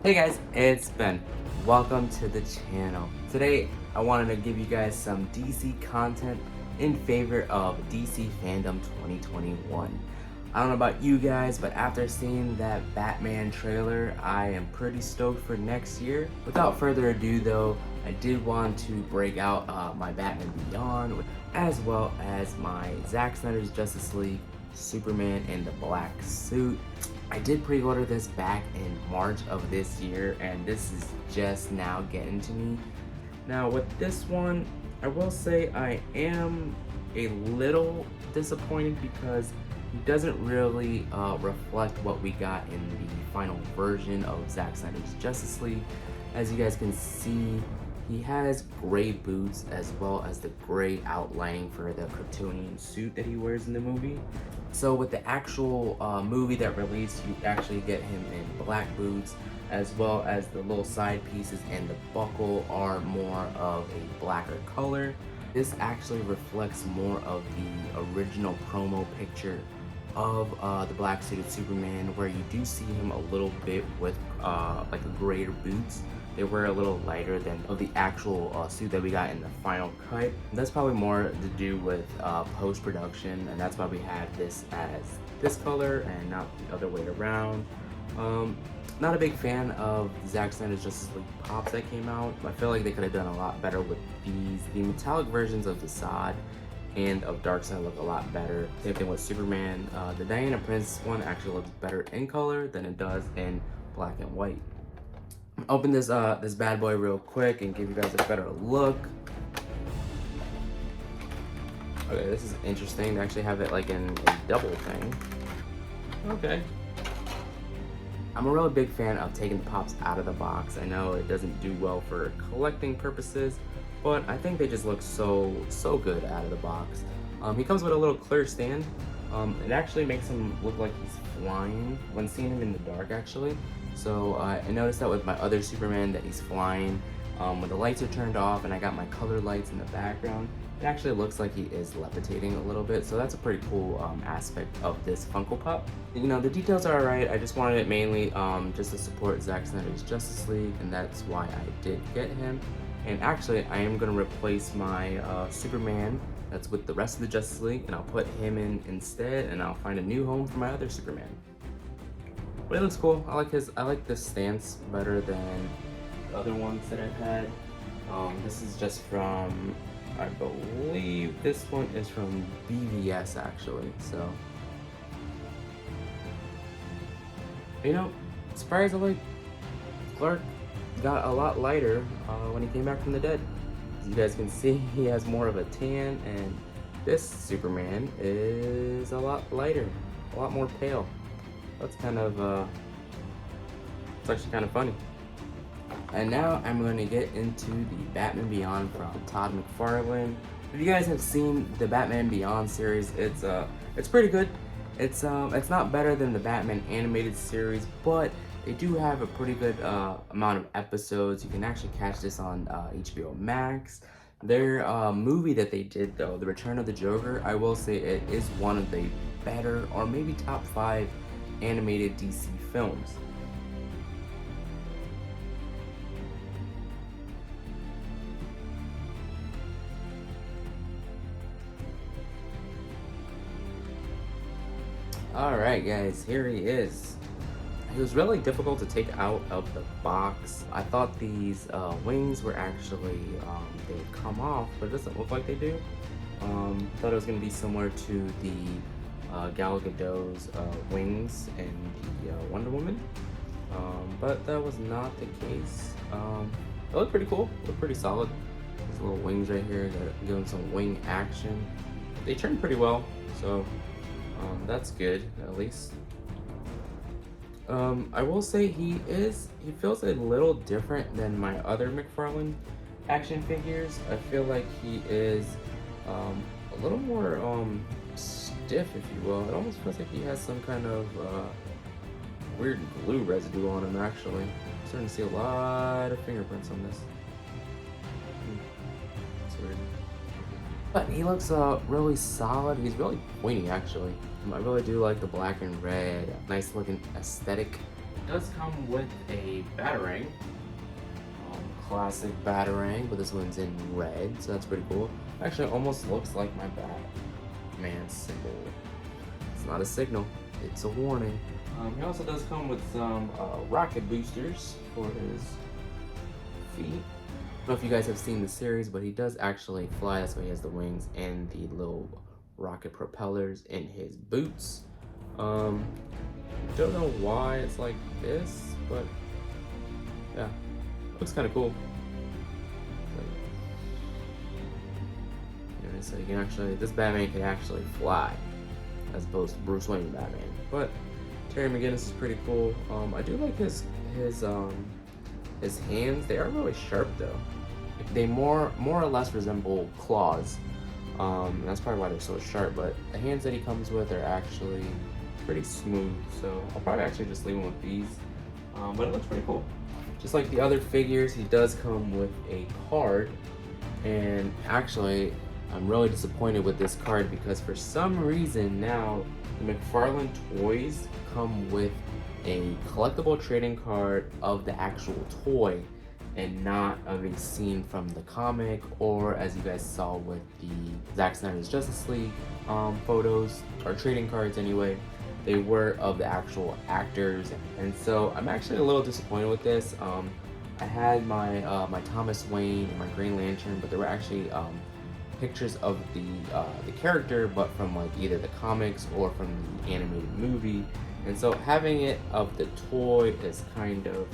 Hey guys, it's Ben. Welcome to the channel. Today, I wanted to give you guys some DC content in favor of DC Fandom 2021. I don't know about you guys, but after seeing that Batman trailer, I am pretty stoked for next year. Without further ado though, I did want to break out my Batman Beyond, as well as my Zack Snyder's Justice League Superman in the black suit. I did pre-order this back in March of this year, and this is just now getting to me. Now with this one, I will say I am a little disappointed because it doesn't really reflect what we got in the final version of Zack Snyder's Justice League. As you guys can see, he has gray boots as well as the gray outlining for the Kryptonian suit that he wears in the movie. So with the actual movie that released, you actually get him in black boots, as well as the little side pieces and the buckle are more of a blacker color. This actually reflects more of the original promo picture of the black suited Superman, where you do see him a little bit with like a grayer boots. They were a little lighter than of the actual suit that we got in the final cut. That's probably more to do with post-production, and that's why we have this as this color and not the other way around. Not a big fan of Zack Snyder's Justice League pops that came out. I feel like they could have done a lot better with these. The metallic versions of Desaad and of Darkseid look a lot better. Same thing with Superman. The Diana Prince one actually looks better in color than it does in black and white. Open this this bad boy real quick and give you guys a better look. Okay, this is interesting. They actually have it like in a double thing. Okay. I'm a really big fan of taking the pops out of the box. I know it doesn't do well for collecting purposes, but I think they just look so good out of the box. He comes with a little clear stand. It actually makes him look like he's flying when seeing him in the dark actually. So I noticed that with my other Superman that he's flying. When the lights are turned off and I got my color lights in the background, it actually looks like he is levitating a little bit. So that's a pretty cool aspect of this Funko Pop. You know, the details are alright. I just wanted it mainly just to support Zack Snyder's Justice League, and that's why I did get him. And actually, I am going to replace my Superman that's with the rest of the Justice League, and I'll put him in instead, and I'll find a new home for my other Superman. But it looks cool. I like this stance better than the other ones that I've had. This is just from, I believe this one is from BVS actually. So, you know, surprisingly, Clark got a lot lighter when he came back from the dead. As you guys can see, he has more of a tan, and this Superman is a lot lighter, a lot more pale. That's kind of, it's actually kind of funny. And now I'm going to get into the Batman Beyond from Todd McFarlane. If you guys have seen the Batman Beyond series, it's pretty good. It's not better than the Batman animated series, but they do have a pretty good amount of episodes. You can actually catch this on HBO Max. Their movie that they did though, The Return of the Joker, I will say it is one of the better, or maybe top 5 animated DC films. Alright guys, here he is. It was really difficult to take out of the box. I thought these wings were actually, they'd come off, but it doesn't look like they do. Thought it was going to be similar to the Gal Gadot's wings in the Wonder Woman, but that was not the case. It looked pretty cool, it looked pretty solid. These little wings right here that give them some wing action. They turned pretty well, so that's good at least. I will say he feels a little different than my other McFarlane action figures. I feel like he is a little more stiff, if you will. It almost feels like he has some kind of weird glue residue on him actually. I'm starting to see a lot of fingerprints on this. It's weird. But he looks really solid. He's really pointy actually. I really do like the black and red, nice looking aesthetic does come with a Batarang. Classic Batarang, but this one's in red, so that's pretty cool. Actually, it almost looks like my Batman symbol. It's not a signal, it's a warning. He also does come with some rocket boosters for his feet. I don't know if you guys have seen the series, but he does actually fly. That's why he has the wings and the little rocket propellers in his boots. Don't know why it's like this, but yeah, looks kind of cool. So you can actually, this Batman can actually fly, as opposed to Bruce Wayne Batman. But Terry McGinnis is pretty cool. I do like his hands. They are really sharp though. They more or less resemble claws. That's probably why they're so sharp. But the hands that he comes with are actually pretty smooth. So I'll probably actually just leave him with these. But it looks pretty cool. Just like the other figures, he does come with a card. And actually, I'm really disappointed with this card because for some reason now the McFarlane toys come with a collectible trading card of the actual toy and not of a scene from the comic, or as you guys saw with the Zack Snyder's Justice League photos or trading cards anyway, they were of the actual actors. And so I'm actually a little disappointed with this. I had my my Thomas Wayne and my Green Lantern, but there were actually pictures of the character, but from like either the comics or from the animated movie. And so having it of the toy is kind of,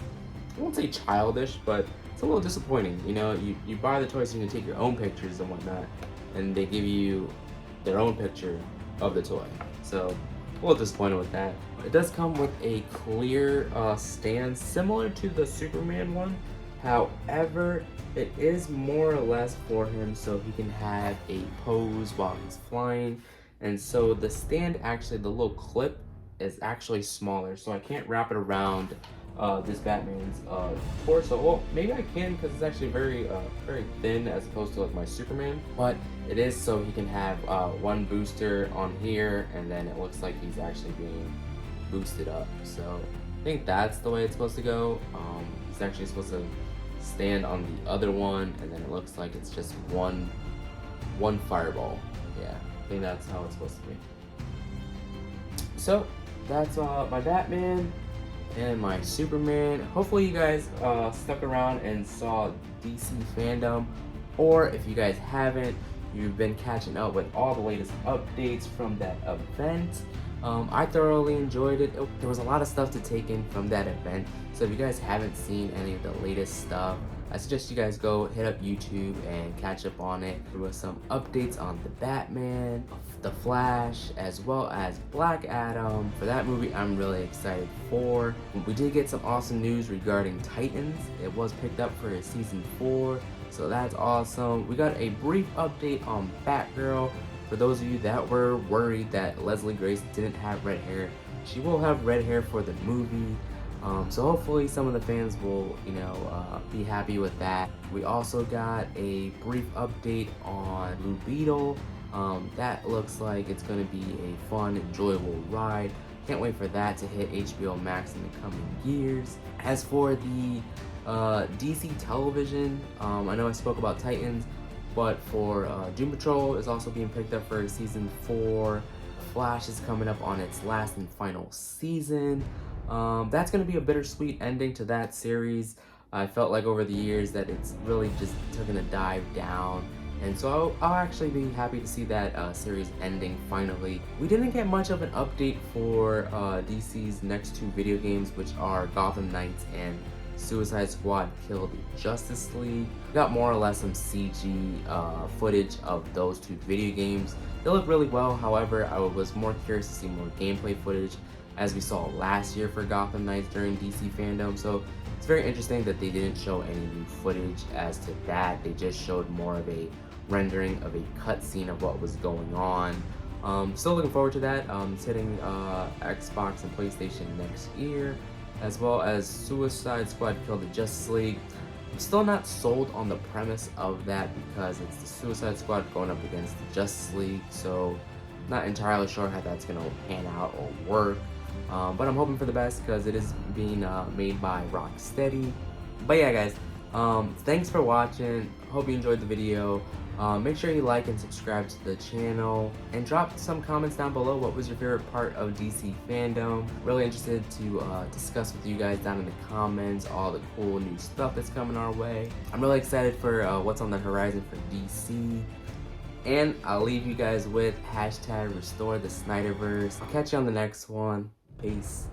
I won't say childish, but it's a little disappointing. You know, you buy the toy so you can take your own pictures and whatnot, and they give you their own picture of the toy. So a little disappointed with that. It does come with a clear stand similar to the Superman one. However, it is more or less for him so he can have a pose while he's flying. And so the stand, actually the little clip is actually smaller, so I can't wrap it around this Batman's torso. Well, maybe I can because it's actually very thin as opposed to like my Superman. But it is so he can have one booster on here, and then it looks like he's actually being boosted up. So I think that's the way it's supposed to go. He's actually supposed to stand on the other one, and then it looks like it's just one fireball. Yeah, I think that's how it's supposed to be. So that's my Batman and my Superman. Hopefully you guys stuck around and saw DC Fandom, or if you guys haven't, you've been catching up with all the latest updates from that event. I thoroughly enjoyed it. There was a lot of stuff to take in from that event, so if you guys haven't seen any of the latest stuff, I suggest you guys go hit up YouTube and catch up on it. There was some updates on the Batman, the Flash, as well as Black Adam. For that movie, I'm really excited for. We did get some awesome news regarding Titans. It was picked up for season 4, so that's awesome. We got a brief update on Batgirl. For those of you that were worried that Leslie Grace didn't have red hair, she will have red hair for the movie. So hopefully some of the fans will, be happy with that. We also got a brief update on Blue Beetle. That looks like it's going to be a fun, enjoyable ride. Can't wait for that to hit HBO Max in the coming years. As for the DC television, I know I spoke about Titans, but for Doom Patrol is also being picked up for season 4. Flash is coming up on its last and final season. That's going to be a bittersweet ending to that series. I felt like over the years that it's really just taken a dive down, and so I'll actually be happy to see that series ending finally. We didn't get much of an update for DC's next 2 video games, which are Gotham Knights and Suicide Squad Killed Justice League. We got more or less some CG footage of those 2 video games. They look really well, however, I was more curious to see more gameplay footage as we saw last year for Gotham Knights during DC Fandom. So it's very interesting that they didn't show any new footage as to that. They just showed more of a rendering of a cutscene of what was going on. Still looking forward to that. It's hitting Xbox and PlayStation next year, as well as Suicide Squad Killed the Justice League. I'm still not sold on the premise of that because it's the Suicide Squad going up against the Justice League, so not entirely sure how that's going to pan out or work. but I'm hoping for the best because it is being made by Rocksteady. But yeah, guys, thanks for watching. Hope you enjoyed the video. Make sure you like and subscribe to the channel, and drop some comments down below. What was your favorite part of DC Fandome? Really interested to discuss with you guys down in the comments all the cool new stuff that's coming our way. I'm really excited for what's on the horizon for DC. And I'll leave you guys with #RestoreTheSnyderverse. I'll catch you on the next one. Peace.